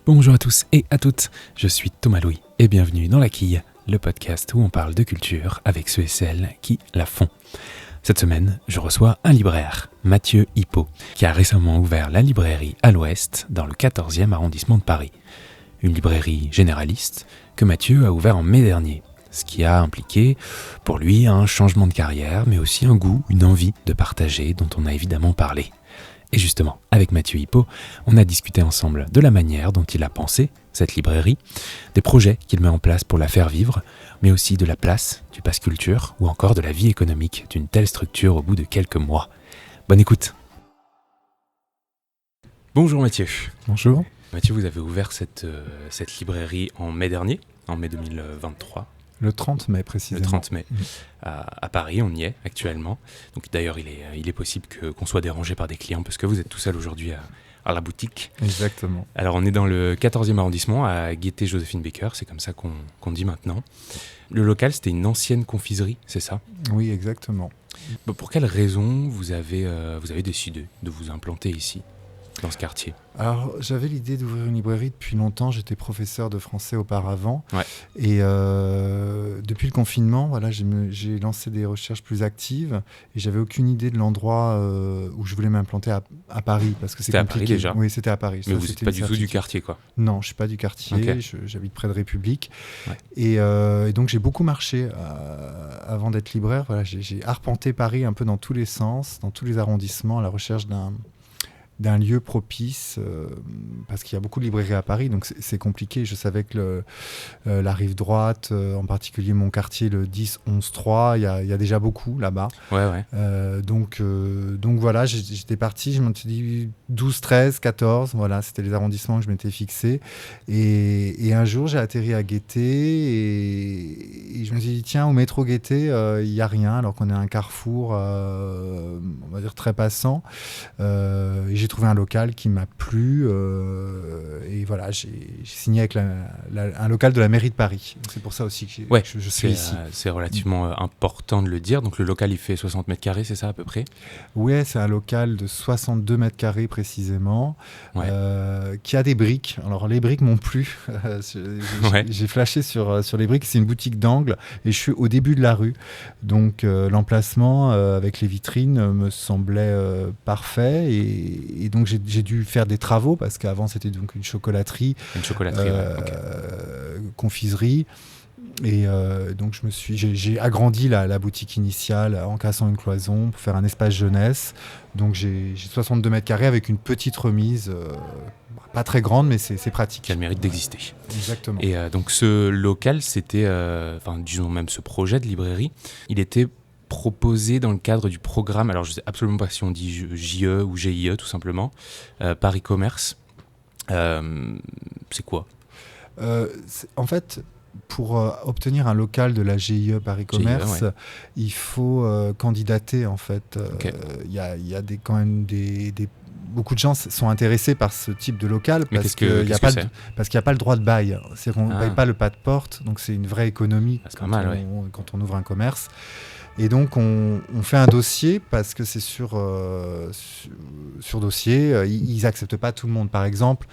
Bonjour à tous et à toutes, je suis Thomas Louis et bienvenue dans La Quille, le podcast où on parle de culture avec ceux et celles qui la font. Cette semaine, je reçois un libraire, Mathieu Hippo, qui a récemment ouvert la librairie à l'Ouest dans le 14e arrondissement de Paris. Une librairie généraliste que Mathieu a ouvert en mai dernier, ce qui a impliqué pour lui un changement de carrière, mais aussi un goût, une envie de partager dont on a évidemment parlé. Et justement, avec Mathieu Hippo, on a discuté ensemble de la manière dont il a pensé cette librairie, des projets qu'il met en place pour la faire vivre, mais aussi de la place du pass culture ou encore de la vie économique d'une telle structure au bout de quelques mois. Bonne écoute. Bonjour Mathieu. Bonjour. Mathieu, vous avez ouvert cette librairie en mai dernier, en mai 2023. Le 30 mai précisément. Le 30 mai, à Paris, on y est actuellement. Donc d'ailleurs, il est possible qu'on soit dérangé par des clients parce que vous êtes tout seul aujourd'hui à la boutique. Exactement. Alors on est dans le 14e arrondissement, à Gaîté-Joséphine Baker, c'est comme ça qu'on dit maintenant. Le local, c'était une ancienne confiserie, c'est ça ? Oui, exactement. Pour quelles raisons vous avez décidé de vous implanter ici, dans ce quartier ? Alors, j'avais l'idée d'ouvrir une librairie depuis longtemps. J'étais professeur de français auparavant. Ouais. Et depuis le confinement, voilà, j'ai lancé des recherches plus actives. Et j'avais aucune idée de l'endroit où je voulais m'implanter à Paris. Parce que c'est C'était compliqué. à Paris déjà ? Oui, c'était à Paris. Mais vous n'êtes pas du tout du quartier, quoi ? Non, je ne suis pas du quartier. Okay. J'habite près de République. Ouais. Et donc, j'ai beaucoup marché avant d'être libraire. Voilà, j'ai arpenté Paris un peu dans tous les sens, dans tous les arrondissements, à la recherche d'un lieu propice, parce qu'il y a beaucoup de librairies à Paris, donc c'est compliqué. Je savais que la rive droite, en particulier mon quartier, le 10-11-3, il y a déjà beaucoup là-bas. Ouais. Donc voilà, j'étais parti, je me suis dit 12, 13, 14, voilà, c'était les arrondissements que je m'étais fixé. Et un jour, j'ai atterri à Gaîté et je me suis dit, tiens, au métro Gaîté, il n'y a rien, alors qu'on est à un carrefour, on va dire très passant. J'ai trouvé un local qui m'a plu et voilà, j'ai signé avec un local de la mairie de Paris. C'est pour ça aussi que je suis ici. C'est relativement important de le dire. Donc le local, il fait 60 mètres carrés, c'est ça à peu près ? Ouais, c'est un local de 62 mètres carrés précisément, ouais. Qui a des briques. Alors les briques m'ont plu. J'ai flashé sur les briques. C'est une boutique d'angle et je suis au début de la rue. Donc l'emplacement avec les vitrines me semblait parfait et donc j'ai dû faire des travaux parce qu'avant c'était donc une chocolaterie, confiserie. Et donc j'ai agrandi la boutique initiale en cassant une cloison pour faire un espace jeunesse. Donc j'ai 62 mètres carrés avec une petite remise, pas très grande, mais c'est pratique. Qui a le mérite d'exister. Exactement. Et donc ce local, c'était, disons même ce projet de librairie, il était proposé dans le cadre du programme, alors je ne sais absolument pas si on dit JE ou GIE tout simplement, Paris Commerce. C'est quoi ? En fait, pour obtenir un local de la GIE Paris Commerce, il faut candidater en fait. Okay. Y a quand même beaucoup de gens sont intéressés par ce type de local parce qu'il n'y a pas le droit de bail. C'est-à-dire qu'on ne baille pas le pas de porte, donc c'est une vraie économie quand on ouvre un commerce. Et donc, on fait un dossier parce que c'est sur dossier. Ils n'acceptent pas tout le monde. Par exemple,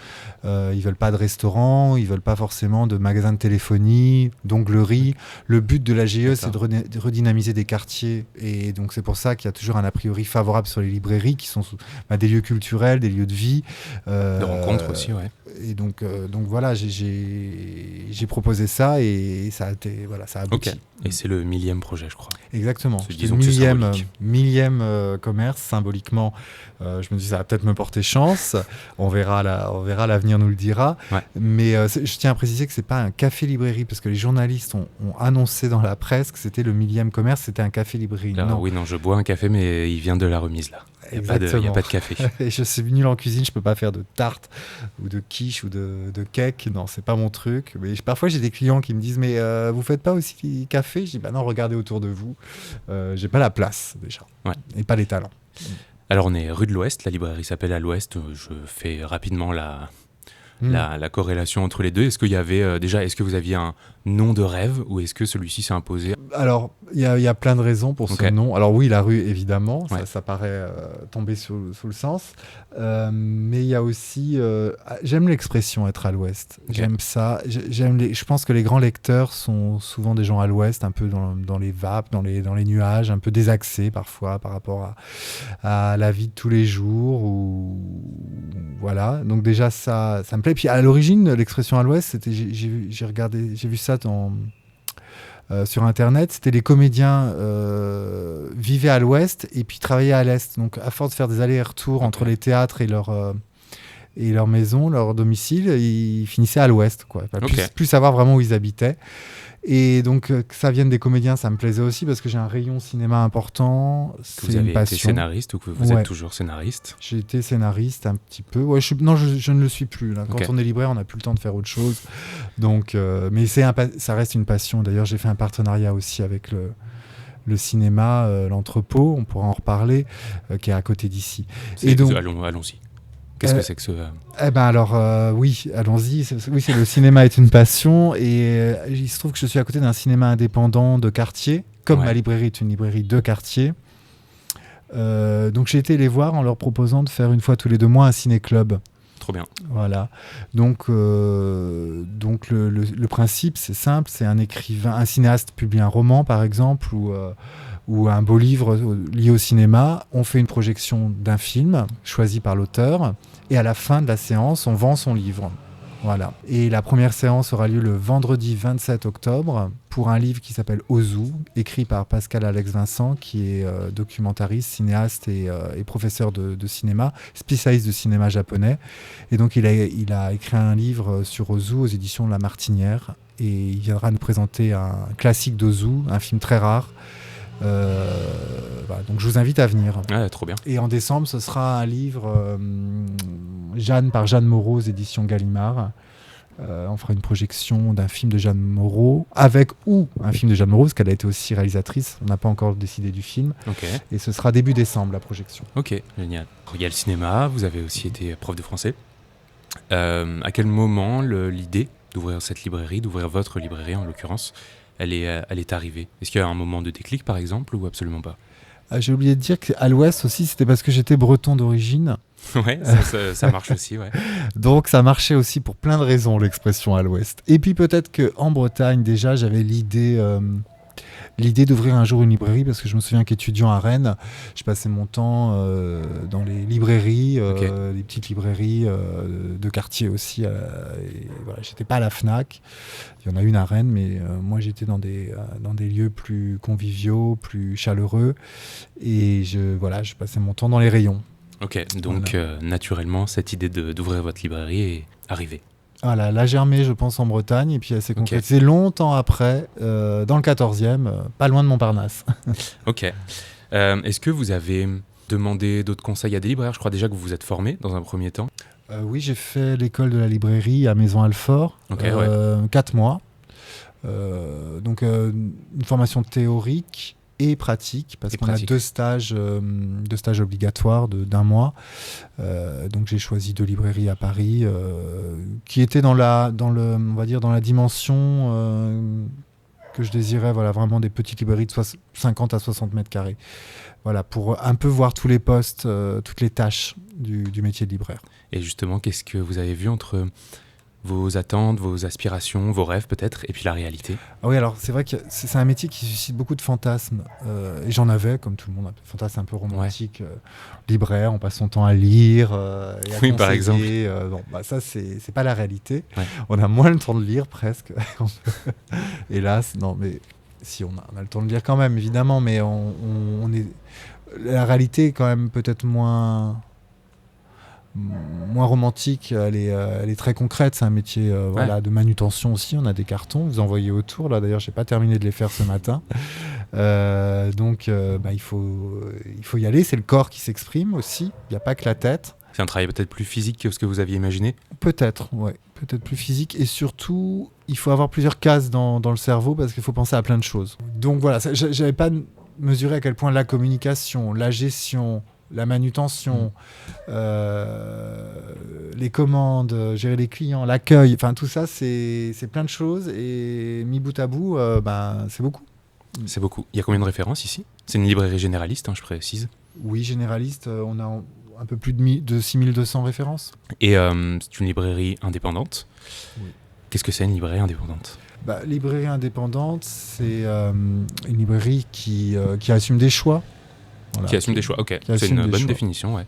ils ne veulent pas de restaurant, ils ne veulent pas forcément de magasins de téléphonie, d'onglerie. Le but de la GIE, c'est de redynamiser des quartiers. Et donc, c'est pour ça qu'il y a toujours un a priori favorable sur les librairies qui sont des lieux culturels, des lieux de vie. De rencontres aussi, ouais. Et donc voilà, j'ai proposé ça et ça a abouti. Okay. Et c'est le 1000e projet, je crois. Exactement. C'était le millième commerce, symboliquement. Je me dis, ça va peut-être me porter chance. On verra, l'avenir nous le dira. Ouais. Mais je tiens à préciser que ce n'est pas un café-librairie, parce que les journalistes ont annoncé dans la presse que c'était le 1000e commerce, c'était un café-librairie. Oui, je bois un café, mais il vient de la remise, là. Il n'y a pas de café. Et je suis nul en cuisine, je ne peux pas faire de tarte ou de quiche ou de cake. Non, ce n'est pas mon truc. Mais parfois, j'ai des clients qui me disent, mais vous ne faites pas aussi café ? Je dis, non, regardez autour de vous. Je n'ai pas la place, déjà. Ouais. Et pas les talents. Alors, on est rue de l'Ouest. La librairie s'appelle à l'Ouest. Je fais rapidement la corrélation entre les deux. Est-ce qu'il y avait déjà, est-ce que vous aviez un nom de rêve ou est-ce que celui-ci s'est imposé? Alors, il y a plein de raisons pour ce nom. Alors oui, la rue, évidemment, ça paraît tomber sous le sens. Mais il y a aussi... j'aime l'expression être à l'ouest. J'aime ça. Je pense que les grands lecteurs sont souvent des gens à l'ouest, un peu dans les vapes, dans les nuages, un peu désaxés parfois par rapport à la vie de tous les jours. Voilà. Donc déjà, ça me plaît. Puis à l'origine, l'expression à l'ouest, j'ai vu ça sur Internet, c'était les comédiens vivaient à l'ouest et puis travaillaient à l'est. Donc, à force de faire des allers-retours entre les théâtres et leur maison, leur domicile, ils finissaient à l'ouest, quoi. Plus savoir vraiment où ils habitaient. Et donc, que ça vienne des comédiens, ça me plaisait aussi parce que j'ai un rayon cinéma important. C'est une passion. Vous avez été scénariste ou que vous êtes toujours scénariste? J'ai été scénariste un petit peu. Ouais, je ne le suis plus. Là. Quand on est libraire, on n'a plus le temps de faire autre chose. Donc, mais ça reste une passion. D'ailleurs, j'ai fait un partenariat aussi avec le cinéma, l'Entrepôt, on pourra en reparler, qui est à côté d'ici. Et donc, allons-y. Qu'est-ce que c'est que ce... oui, allons-y. C'est le cinéma est une passion et il se trouve que je suis à côté d'un cinéma indépendant de quartier, comme ma librairie est une librairie de quartier. Donc j'ai été les voir en leur proposant de faire une fois tous les 2 mois un ciné-club. Trop bien. Voilà. Donc le principe, c'est simple, c'est un cinéaste publie un roman par exemple ou un beau livre lié au cinéma, on fait une projection d'un film choisi par l'auteur et à la fin de la séance, on vend son livre. Voilà. Et la première séance aura lieu le vendredi 27 octobre pour un livre qui s'appelle Ozu, écrit par Pascal Alex Vincent, qui est documentariste, cinéaste et professeur de cinéma, spécialiste de cinéma japonais. Et donc il a écrit un livre sur Ozu aux éditions La Martinière et il viendra nous présenter un classique d'Ozu, un film très rare. Donc je vous invite à venir. Trop bien. Et en décembre, ce sera un livre par Jeanne Moreau aux éditions Gallimard. On fera une projection d'un film de Jeanne Moreau avec ou un film de Jeanne Moreau parce qu'elle a été aussi réalisatrice. On n'a pas encore décidé du film. Et ce sera début décembre la projection. Ok, génial. Il y a le cinéma. Vous avez aussi été prof de français. À quel moment l'idée d'ouvrir cette librairie, d'ouvrir votre librairie en l'occurrence, elle est arrivée? Est-ce qu'il y a un moment de déclic, par exemple, ou absolument pas? J'ai oublié de dire qu'à l'Ouest aussi, c'était parce que j'étais breton d'origine. Ouais, ça marche aussi, ouais. Donc ça marchait aussi pour plein de raisons, l'expression à l'Ouest. Et puis peut-être qu'en Bretagne, déjà, j'avais l'idée d'ouvrir un jour une librairie, parce que je me souviens qu'étudiant à Rennes, je passais mon temps dans les librairies, les petites librairies de quartier aussi. Et voilà, j'étais pas à la Fnac. Il y en a une à Rennes, mais moi j'étais dans des lieux plus conviviaux, plus chaleureux. Et je passais mon temps dans les rayons. Ok, donc naturellement, cette idée d'ouvrir votre librairie est arrivée. Voilà, elle a germé, je pense, en Bretagne, et puis elle s'est concrétisée longtemps après, dans le 14e, pas loin de Montparnasse. Ok. Est-ce que vous avez demandé d'autres conseils à des libraires? Je crois déjà que vous vous êtes formé dans un premier temps. Oui, j'ai fait l'école de la librairie à Maison-Alfort, 4 mois. Donc, une formation théorique et pratique, parce qu'on a 2 stages obligatoires d'un mois. Donc j'ai choisi 2 librairies à Paris qui étaient dans la dimension que je désirais, vraiment des petites librairies de 50 à 60 mètres carrés. Voilà, pour un peu voir tous les postes, toutes les tâches du métier de libraire. Et justement, qu'est-ce que vous avez vu entre vos attentes, vos aspirations, vos rêves peut-être, et puis la réalité? Oui, alors c'est vrai que c'est un métier qui suscite beaucoup de fantasmes. Et j'en avais, comme tout le monde, un fantasme un peu romantique. Libraire, on passe son temps à lire et à conseiller. Par exemple. Ça, c'est pas la réalité. Ouais. On a moins le temps de lire, presque. Hélas, non, mais si, on a le temps de lire quand même, évidemment, mais on est... La réalité est quand même peut-être moins romantique, elle est très concrète. C'est un métier de manutention aussi. On a des cartons, vous envoyez autour. Là, d'ailleurs, j'ai pas terminé de les faire ce matin. Donc, il faut y aller. C'est le corps qui s'exprime aussi. Il n'y a pas que la tête. C'est un travail peut-être plus physique que ce que vous aviez imaginé? Peut-être, ouais. Peut-être plus physique. Et surtout, il faut avoir plusieurs cases dans le cerveau parce qu'il faut penser à plein de choses. Donc voilà, j'avais pas mesuré à quel point la communication, la gestion, la manutention, les commandes, gérer les clients, l'accueil, enfin tout ça, c'est plein de choses et mis bout à bout, c'est beaucoup. C'est beaucoup. Il y a combien de références ici ? C'est une librairie généraliste, je précise. Oui, généraliste, on a un peu plus de 6200 références. Et c'est une librairie indépendante. Oui. Qu'est-ce que c'est une librairie indépendante ? Librairie indépendante, c'est une librairie qui assume des choix. Voilà. Qui assume des choix, ok. C'est une bonne définition, ouais.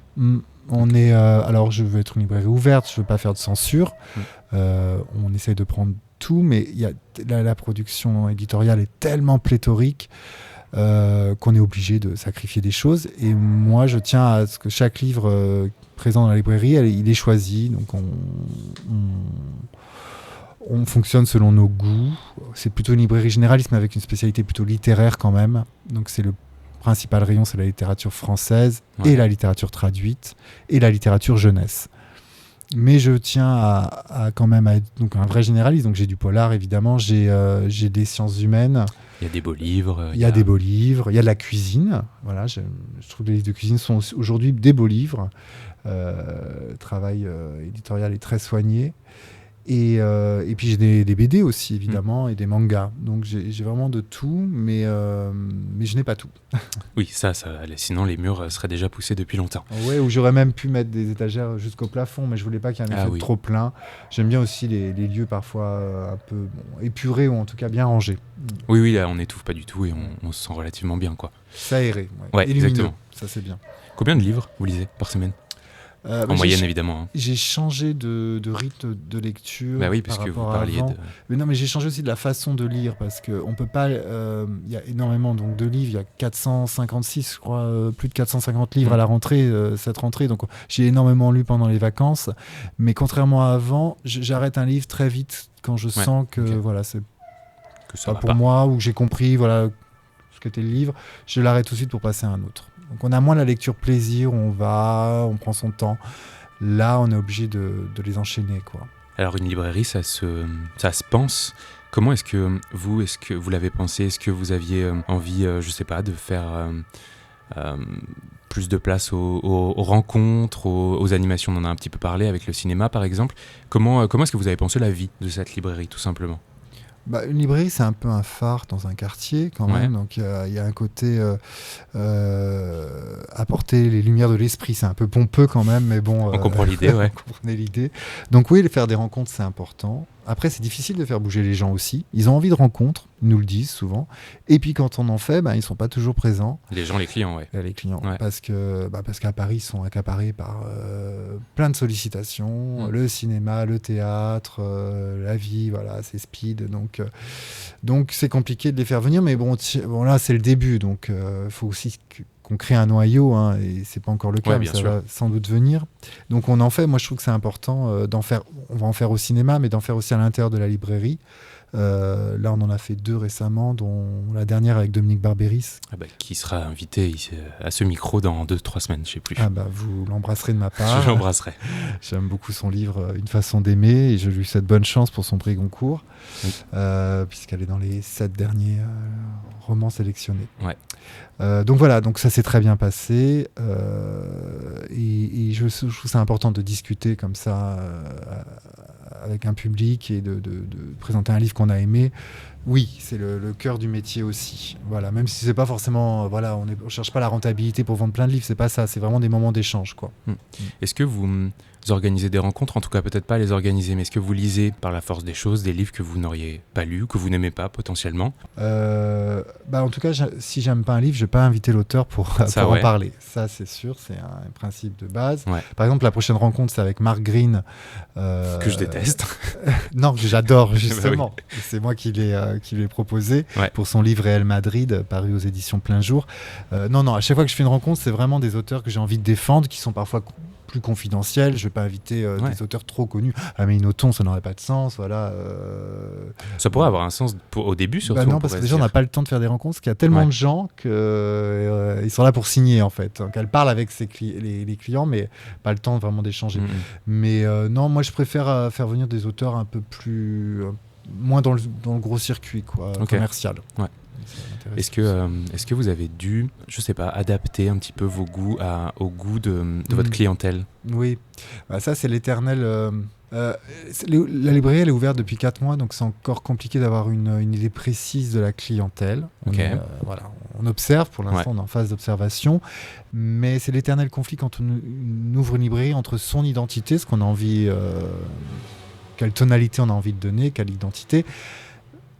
On est, alors je veux être une librairie ouverte, je veux pas faire de censure. On essaye de prendre tout, mais la production éditoriale est tellement pléthorique qu'on est obligé de sacrifier des choses. Et moi, je tiens à ce que chaque livre présent dans la librairie, il est choisi. Donc on fonctionne selon nos goûts. C'est plutôt une librairie généraliste, mais avec une spécialité plutôt littéraire quand même. Donc c'est le principal rayon, c'est la littérature française et la littérature traduite et la littérature jeunesse. Mais je tiens à quand même à être donc un vrai généraliste. Donc j'ai du polar évidemment, j'ai des sciences humaines. Il y a des beaux livres. Il y a des beaux livres. Il y a de la cuisine. Voilà, je trouve que les livres de cuisine sont aujourd'hui des beaux livres. Le travail éditorial est très soigné. Et puis j'ai des BD aussi évidemment et des mangas. Donc j'ai vraiment de tout, mais je n'ai pas tout. Oui, ça sinon les murs seraient déjà poussés depuis longtemps. Ouais, ou j'aurais même pu mettre des étagères jusqu'au plafond, mais je voulais pas qu'il y ait un effet trop plein. J'aime bien aussi les lieux parfois un peu épurés ou en tout cas bien rangés. Oui, là on n'étouffe pas du tout et on se sent relativement bien, quoi. C'est aéré, ouais, exactement. Ça c'est bien. Combien de livres vous lisez par semaine ? En moyenne, évidemment. J'ai changé de rythme de lecture. Oui, parce que vous parliez de... Mais non, mais j'ai changé aussi de la façon de lire, parce qu'on peut pas... Il y a énormément donc, de livres, il y a 456, je crois, plus de 450 livres à la rentrée, cette rentrée. Donc j'ai énormément lu pendant les vacances. Mais contrairement à avant, j'arrête un livre très vite quand je sens que voilà, c'est pas pour moi, ou que j'ai compris voilà, ce qu'était le livre. Je l'arrête tout de suite pour passer à un autre. Donc on a moins la lecture plaisir, on prend son temps. Là, on est obligé de les enchaîner, quoi. Alors une librairie, ça se pense. Comment est-ce que vous l'avez pensé ? Est-ce que vous aviez envie, je sais pas, de faire plus de place aux rencontres, aux animations ? On en a un petit peu parlé avec le cinéma, par exemple. Comment est-ce que vous avez pensé la vie de cette librairie, tout simplement ? Une librairie, c'est un peu un phare dans un quartier quand même. Donc il y a un côté apporter les lumières de l'esprit. C'est un peu pompeux quand même, mais bon. On comprend l'idée, ouais. On comprenait l'idée. Donc oui, faire des rencontres, c'est important. Après, c'est difficile de faire bouger les gens aussi. Ils ont envie de rencontres, ils nous le disent souvent. Et puis quand on en fait, ils ne sont pas toujours présents. Les gens, les clients, ouais. Les clients, parce qu'à Paris, ils sont accaparés par plein de sollicitations. Le cinéma, le théâtre, la vie, voilà, c'est speed. Donc c'est compliqué de les faire venir. Mais bon là, c'est le début. Donc il faut aussi qu'on crée un noyau, et c'est pas encore le cas, mais ça va sans doute venir. Donc on en fait, moi je trouve que c'est important d'en faire, on va en faire au cinéma, mais d'en faire aussi à l'intérieur de la librairie. Là on en a fait 2 récemment, dont la dernière avec Dominique Barbéris. Qui sera invité ici, à ce micro dans 2-3 semaines, je sais plus. Vous l'embrasserez de ma part. Je l'embrasserai. J'aime beaucoup son livre Une façon d'aimer, et je lui souhaite bonne chance pour son prix Goncourt, puisqu'elle est dans les 7 derniers romans sélectionnés. Donc voilà, donc ça s'est très bien passé, et je trouve ça important de discuter comme ça avec un public et de présenter un livre qu'on a aimé. Oui, c'est le cœur du métier aussi. Voilà, même si c'est pas forcément, on cherche pas la rentabilité pour vendre plein de livres, c'est pas ça, c'est vraiment des moments d'échange, quoi. Est-ce que vous organisez des rencontres, en tout cas peut-être pas les organiser, mais est-ce que vous lisez par la force des choses des livres que vous n'auriez pas lus, que vous n'aimez pas potentiellement ? En tout cas, si j'aime pas un livre, je vais pas inviter l'auteur pour en parler. Ça, c'est sûr, c'est un principe de base. Par exemple, la prochaine rencontre, c'est avec Mark Greene. Que je déteste. Non, que j'adore, justement. C'est moi qui l'ai proposé pour son livre Réel Madrid, paru aux éditions Plein Jour. Non, à chaque fois que je fais une rencontre, c'est vraiment des auteurs que j'ai envie de défendre, qui sont parfois plus confidentiels. Je vais pas inviter des auteurs trop connus. Mais Nothomb, ça n'aurait pas de sens, voilà. Ça pourrait avoir un sens au début, surtout. Non, parce que déjà on n'a pas le temps de faire des rencontres, parce qu'il y a tellement de gens que ils sont là pour signer, en fait. Donc elle parle avec les clients, mais pas le temps vraiment d'échanger. Mais non, moi je préfère faire venir des auteurs un peu plus moins dans le gros circuit, quoi, commercial. Ça m'intéresse Est-ce que vous avez dû, je sais pas, adapter un petit peu vos goûts au goût de votre clientèle? Oui, bah, ça c'est l'éternel. La librairie elle est ouverte depuis 4 mois, donc c'est encore compliqué d'avoir une idée précise de la clientèle. Ok. Voilà, on observe, pour l'instant on est en phase d'observation, mais c'est l'éternel conflit quand on ouvre une librairie entre son identité, ce qu'on a envie, quelle tonalité on a envie de donner, quelle identité,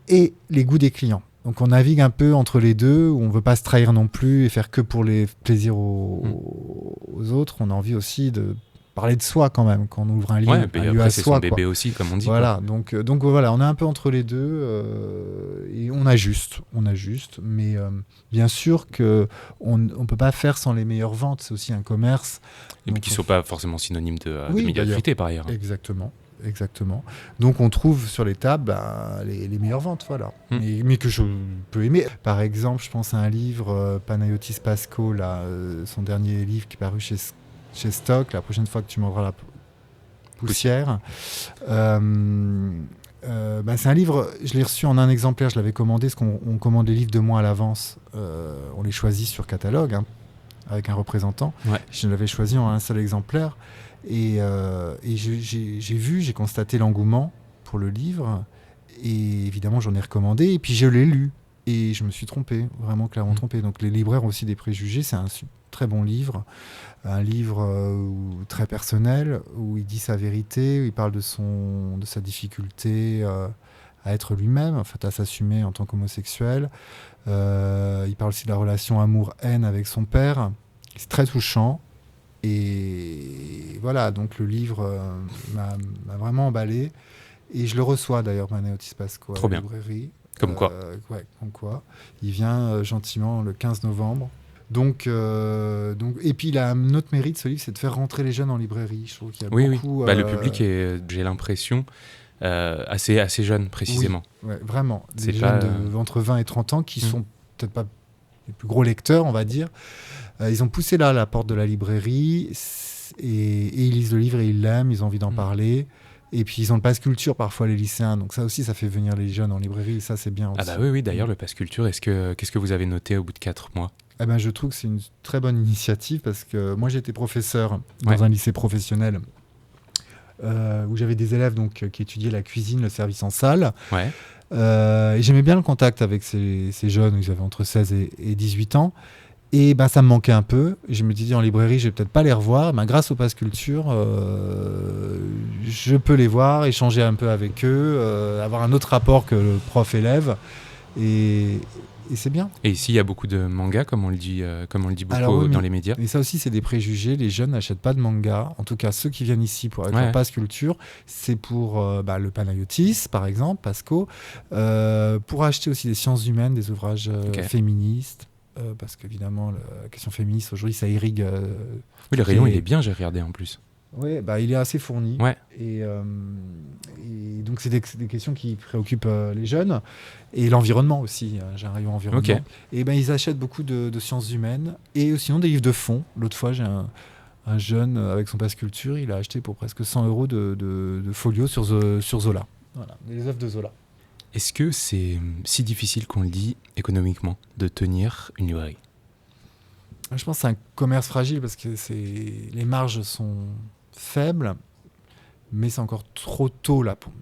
et les goûts des clients. Donc on navigue un peu entre les deux, où on ne veut pas se trahir non plus et faire que pour les plaisirs aux autres. On a envie aussi de parler de soi quand même, quand on ouvre un livre, Ouais, un puis lieu après à c'est soi. son bébé aussi, comme on dit. Voilà, donc voilà, on est un peu entre les deux et on ajuste, mais bien sûr qu'on ne peut pas faire sans les meilleures ventes, c'est aussi un commerce. Et puis qui ne sont pas forcément synonymes de médiocrité par ailleurs. Exactement. Donc on trouve sur les tables les meilleures ventes, voilà. Mais que je peux aimer. Par exemple, je pense à un livre, Panayotis Pasco, là, son dernier livre qui est paru chez Stock, la prochaine fois que tu m'enverras la poussière. C'est un livre, je l'ai reçu en un exemplaire, je l'avais commandé, parce qu'on commande les livres 2 mois à l'avance. On les choisit sur catalogue, avec un représentant. Ouais. Je l'avais choisi en un seul exemplaire. Et j'ai constaté l'engouement pour le livre. Et évidemment, j'en ai recommandé. Et puis, je l'ai lu. Et je me suis trompé, vraiment clairement trompé. Donc, les libraires ont aussi des préjugés. C'est un très bon livre. Un livre très personnel, où il dit sa vérité, où il parle de sa difficulté à être lui-même, en fait, à s'assumer en tant qu'homosexuel. Il parle aussi de la relation amour-haine avec son père. C'est très touchant. Et voilà, donc le livre m'a vraiment emballé. Et je le reçois d'ailleurs, Panayotis Pasco, à la librairie. Comme quoi. Comme quoi. Il vient gentiment le 15 novembre. Donc, et puis il a un autre mérite, ce livre, c'est de faire rentrer les jeunes en librairie. Je trouve qu'il y a beaucoup... Oui. Le public est, j'ai l'impression, assez jeune, précisément. Oui, ouais, vraiment. Des jeunes entre 20 et 30 ans qui sont peut-être pas les plus gros lecteurs, on va dire. Ils ont poussé là à la porte de la librairie et ils lisent le livre et ils l'aiment, ils ont envie d'en parler. Et puis ils ont le pass culture parfois, les lycéens, donc ça aussi ça fait venir les jeunes en librairie, ça c'est bien aussi. Ah bah oui, d'ailleurs le pass culture, qu'est-ce que vous avez noté au bout de 4 mois? Je trouve que c'est une très bonne initiative parce que moi j'étais professeur dans un lycée professionnel où j'avais des élèves qui étudiaient la cuisine, le service en salle. Ouais. Et j'aimais bien le contact avec ces jeunes, ils avaient entre 16 et 18 ans. Et ça me manquait un peu. Je me disais en librairie, je vais peut-être pas les revoir. Grâce au Pass Culture, je peux les voir, échanger un peu avec eux, avoir un autre rapport que le prof-élève. Et c'est bien. Et ici, il y a beaucoup de mangas, comme on le dit beaucoup dans les médias. Et ça aussi, c'est des préjugés. Les jeunes n'achètent pas de manga. En tout cas, ceux qui viennent ici pour avec leur Pass Culture, c'est pour le Panayotis, par exemple, Pasco, pour acheter aussi des sciences humaines, des ouvrages féministes. Parce qu'évidemment, la question féministe, aujourd'hui, ça irrigue... oui, le rayon, il est bien, j'ai regardé en plus. Oui, il est assez fourni. Ouais. Et donc, c'est des questions qui préoccupent les jeunes. Et l'environnement aussi. J'ai un rayon environnement. Okay. Et ils achètent beaucoup de sciences humaines. Et sinon, des livres de fond. L'autre fois, j'ai un jeune, avec son Pass Culture, il a acheté pour presque 100 € de folio sur Zola. Voilà, les œuvres de Zola. Est-ce que c'est si difficile qu'on le dit économiquement de tenir une librairie? Je pense que c'est un commerce fragile parce que les marges sont faibles, mais c'est encore trop tôt là pour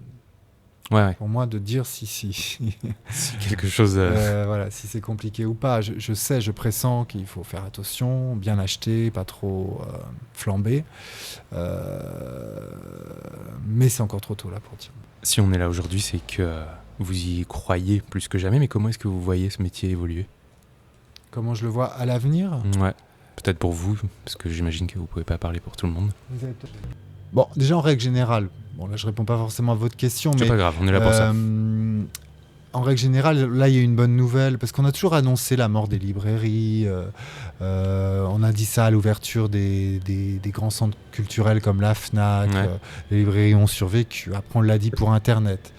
moi de dire si quelque chose... voilà, si c'est compliqué ou pas. Je pressens qu'il faut faire attention, bien acheter, pas trop flamber, mais c'est encore trop tôt là pour dire. Si on est là aujourd'hui, c'est que vous y croyez plus que jamais, mais comment est-ce que vous voyez ce métier évoluer? Comment je le vois à l'avenir? Ouais, peut-être pour vous, parce que j'imagine que vous pouvez pas parler pour tout le monde. Bon, déjà en règle générale, là je réponds pas forcément à votre question, mais... C'est pas grave, on est là pour ça. En règle générale, là il y a une bonne nouvelle, parce qu'on a toujours annoncé la mort des librairies, on a dit ça à l'ouverture des grands centres culturels comme la FNAC, les librairies ont survécu, après on l'a dit pour Internet.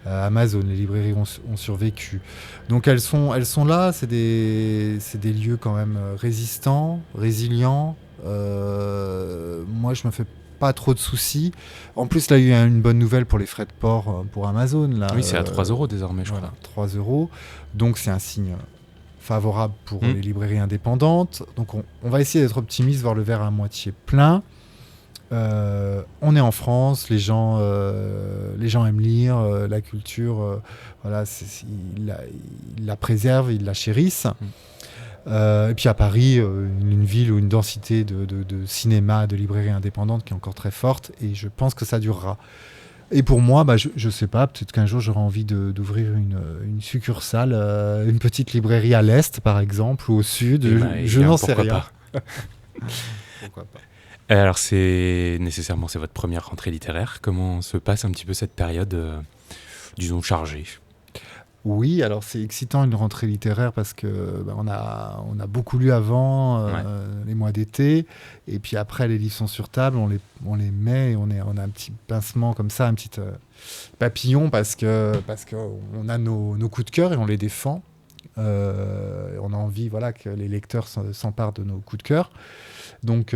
Amazon, les librairies ont survécu. Donc elles sont là, c'est des lieux quand même résistants, résilients. Moi je me fais pas trop de soucis. En plus, là, il y a une bonne nouvelle pour les frais de port pour Amazon. Là, Oui, c'est à 3 € désormais, je crois. 3 €. Donc, c'est un signe favorable pour les librairies indépendantes. Donc, on va essayer d'être optimiste, voir le verre à moitié plein. On est en France, les gens aiment lire, la culture, voilà, ils la préservent, ils la chérissent. Et puis à Paris, une ville où une densité de cinéma, de librairies indépendantes qui est encore très forte, et je pense que ça durera. Et pour moi, je sais pas, peut-être qu'un jour j'aurai envie d'ouvrir une succursale, une petite librairie à l'Est par exemple, ou au Sud, je n'en sais rien. Pourquoi pas. Alors c'est votre première rentrée littéraire. Comment se passe un petit peu cette période, disons, chargée ? Oui, alors c'est excitant une rentrée littéraire parce que on a beaucoup lu avant les mois d'été, et puis après les livres sont sur table, on les met et on a un petit pincement comme ça, un petit papillon parce que on a nos coups de cœur et on les défend. On a envie que les lecteurs s'emparent de nos coups de cœur. Donc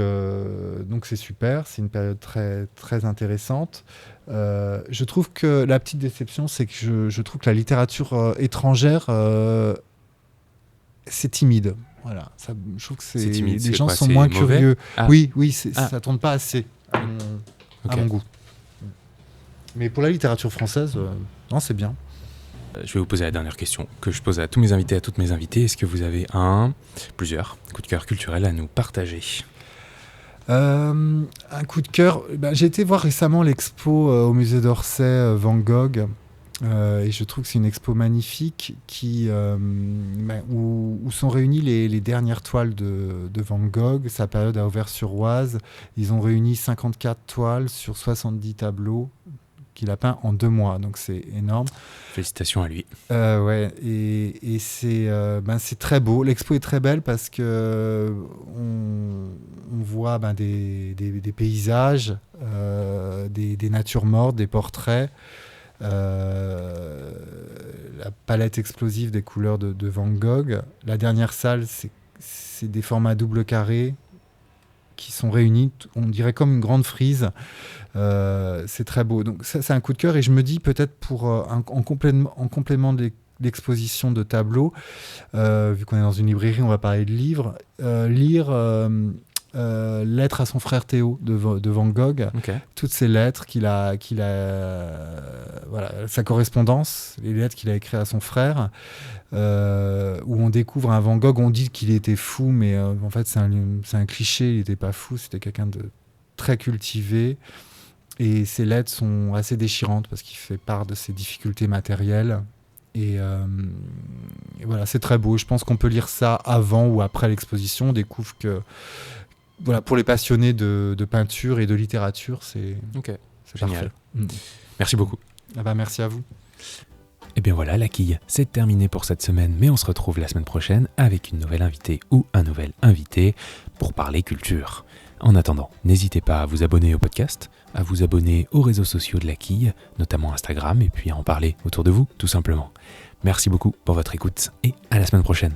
c'est super, c'est une période très, très intéressante. Je trouve que la petite déception, c'est que je trouve que la littérature étrangère, c'est timide. Voilà, je trouve que les gens sont moins curieux. Oui, ça tourne pas assez à mon goût. Mais pour la littérature française, non, c'est bien. Je vais vous poser la dernière question que je pose à tous mes invités, à toutes mes invitées. Est-ce que vous avez plusieurs coups de cœur culturels à nous partager ? Un coup de cœur, j'ai été voir récemment l'expo au musée d'Orsay Van Gogh, et je trouve que c'est une expo magnifique où sont réunies les dernières toiles de Van Gogh. Sa période à Auvers-sur-Oise, ils ont réuni 54 toiles sur 70 tableaux qu'il a peint en 2 mois, donc c'est énorme. Félicitations à lui. Et c'est très beau. L'expo est très belle parce que on voit des paysages, des natures mortes, des portraits, la palette explosive des couleurs de Van Gogh. La dernière salle, c'est des formats double carré qui sont réunis, on dirait comme une grande frise. C'est très beau. Donc ça, c'est un coup de cœur, et je me dis peut-être en complément de l'exposition de tableaux, vu qu'on est dans une librairie, on va parler de livres, lire Lettres à son frère Théo de Van Gogh. Okay. Toutes ces lettres sa correspondance, les lettres qu'il a écrites à son frère, où on découvre un Van Gogh. On dit qu'il était fou, mais en fait c'est un cliché. Il n'était pas fou, c'était quelqu'un de très cultivé, et ses lettres sont assez déchirantes parce qu'il fait part de ses difficultés matérielles, et voilà, c'est très beau. Je pense qu'on peut lire ça avant ou après l'exposition. On découvre que pour les passionnés de peinture et de littérature, c'est génial. Parfait. Merci beaucoup. Merci à vous. Et bien voilà, la quille, c'est terminé pour cette semaine, mais on se retrouve la semaine prochaine avec une nouvelle invitée ou un nouvel invité pour parler culture. En attendant, n'hésitez pas à vous abonner au podcast, à vous abonner aux réseaux sociaux de la quille, notamment Instagram, et puis à en parler autour de vous, tout simplement. Merci beaucoup pour votre écoute et à la semaine prochaine.